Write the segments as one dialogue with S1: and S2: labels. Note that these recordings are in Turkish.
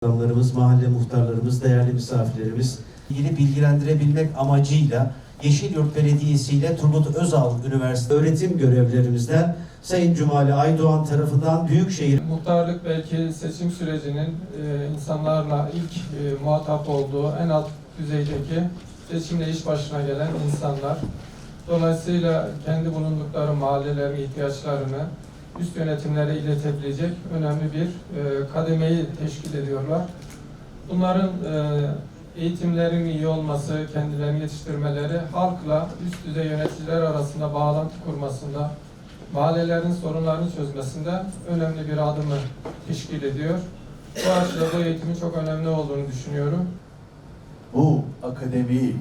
S1: Adamlarımız, mahalle muhtarlarımız, değerli misafirlerimiz ilgili bilgilendirebilmek amacıyla Yeşilyurt Belediyesi ile Turgut Özal Üniversitesi öğretim görevlerimizden Sayın Cumali Aydoğan tarafından Büyükşehir
S2: Muhtarlık belki seçim sürecinin insanlarla ilk muhatap olduğu en alt düzeydeki seçimle iş başına gelen insanlar. Dolayısıyla kendi bulundukları mahallelerin ihtiyaçlarını üst yönetimlere iletebilecek önemli bir kademeyi teşkil ediyorlar. Bunların eğitimlerin iyi olması, kendilerini yetiştirmeleri halkla üst düzey yöneticiler arasında bağlantı kurmasında, mahallelerin sorunlarını çözmesinde önemli bir adımı teşkil ediyor. Bu açıdan bu eğitimin çok önemli olduğunu düşünüyorum.
S3: Bu akademiyi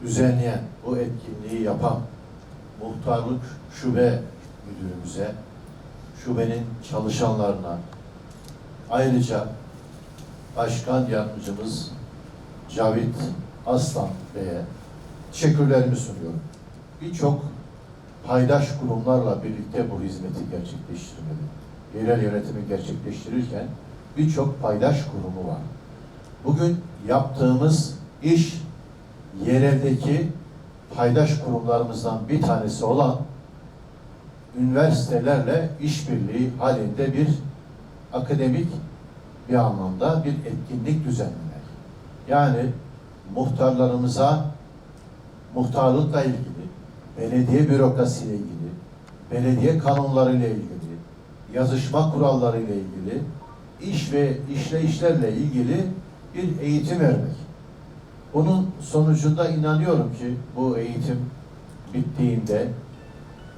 S3: düzenleyen, bu etkinliği yapan muhtarlık şube müdürümüze, şubenin çalışanlarına, ayrıca başkan yardımcımız Cavit Aslan Bey'e teşekkürlerimi sunuyorum. Birçok paydaş kurumlarla birlikte bu hizmeti gerçekleştirmeli. Yerel yönetimi gerçekleştirirken birçok paydaş kurumu var. Bugün yaptığımız iş yereldeki paydaş kurumlarımızdan bir tanesi olan üniversitelerle işbirliği halinde bir akademik bir anlamda bir etkinlik düzenlemek. Yani muhtarlarımıza muhtarlıkla ilgili, belediye bürokrasiyle ilgili, belediye kanunlarıyla ilgili, yazışma kurallarıyla ilgili, iş ve işleyişlerle ilgili bir eğitim vermek. Bunun sonucunda inanıyorum ki bu eğitim bittiğinde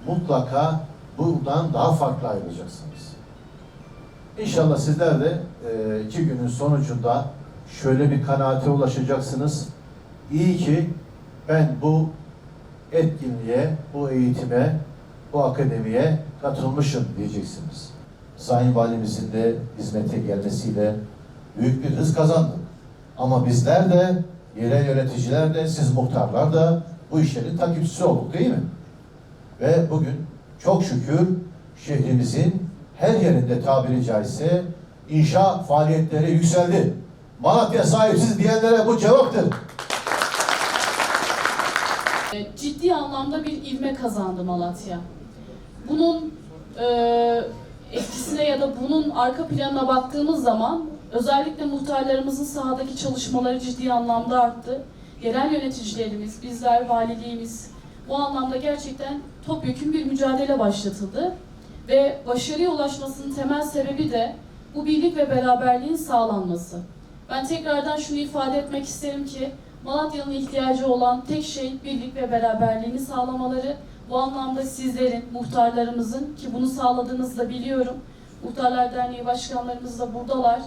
S3: mutlaka buradan daha farklı ayrılacaksınız. İnşallah sizler de 2 günün sonucunda şöyle bir kanaate ulaşacaksınız. İyi ki ben bu etkinliğe, bu eğitime, bu akademiye katılmışım diyeceksiniz. Sayın Valimizin de hizmete gelmesiyle büyük bir hız kazandık. Ama bizler de, yerel yöneticiler de, siz muhtarlar da bu işlerin takipçisi olduk değil mi? Ve bugün çok şükür şehrimizin her yerinde tabiri caizse inşa faaliyetleri yükseldi. Malatya sahipsiz diyenlere bu cevaptır.
S4: Ciddi anlamda bir ivme kazandı Malatya. Bunun etkisine ya da bunun arka planına baktığımız zaman özellikle muhtarlarımızın sahadaki çalışmaları ciddi anlamda arttı. Yerel yöneticilerimiz, bizler, valiliğimiz bu anlamda gerçekten topyekün bir mücadele başlatıldı. Ve başarıya ulaşmasının temel sebebi de bu birlik ve beraberliğin sağlanması. Ben tekrardan şunu ifade etmek isterim ki Malatya'nın ihtiyacı olan tek şey birlik ve beraberliğini sağlamaları. Bu anlamda sizlerin, muhtarlarımızın ki bunu sağladığınızı da biliyorum. Muhtarlar Derneği başkanlarımız da buradalar.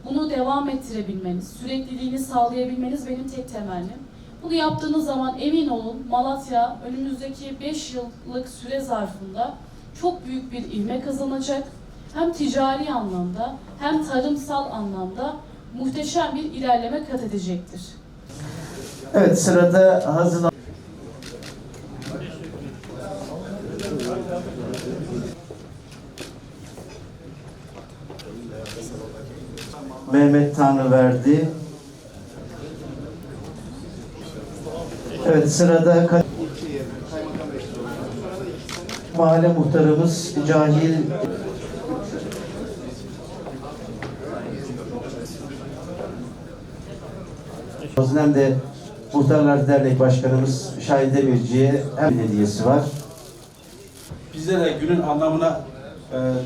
S4: Bunu devam ettirebilmeniz, sürekliliğini sağlayabilmeniz benim tek temennim. Bunu yaptığınız zaman emin olun Malatya önümüzdeki 5 yıllık süre zarfında çok büyük bir ivme kazanacak. Hem ticari anlamda hem tarımsal anlamda muhteşem bir ilerleme kat edecektir.
S1: Evet, sırada hazırlan Mehmet Tanrıverdi. Evet, sırada mahalle muhtarımız Cahil hem de Muhtarlar Dernek Başkanımız Şahin Demirci'ye hem hediyesi var.
S5: Bizde de günün anlamına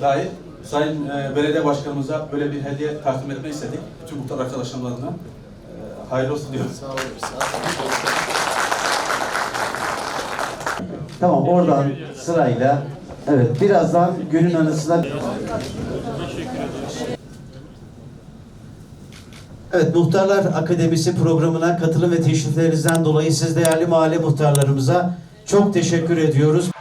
S5: dair Sayın Belediye Başkanımıza böyle bir hediye takdim etmek istedik. Bütün muhtar arkadaşlarım adına. Hayırlı olsun diyorum. Sağ olun.
S1: Tamam, oradan sırayla. Evet, birazdan günün anısına. Evet, Muhtarlar Akademisi programına katılım ve teşriflerinizden dolayı siz değerli mahalle muhtarlarımıza çok teşekkür ediyoruz.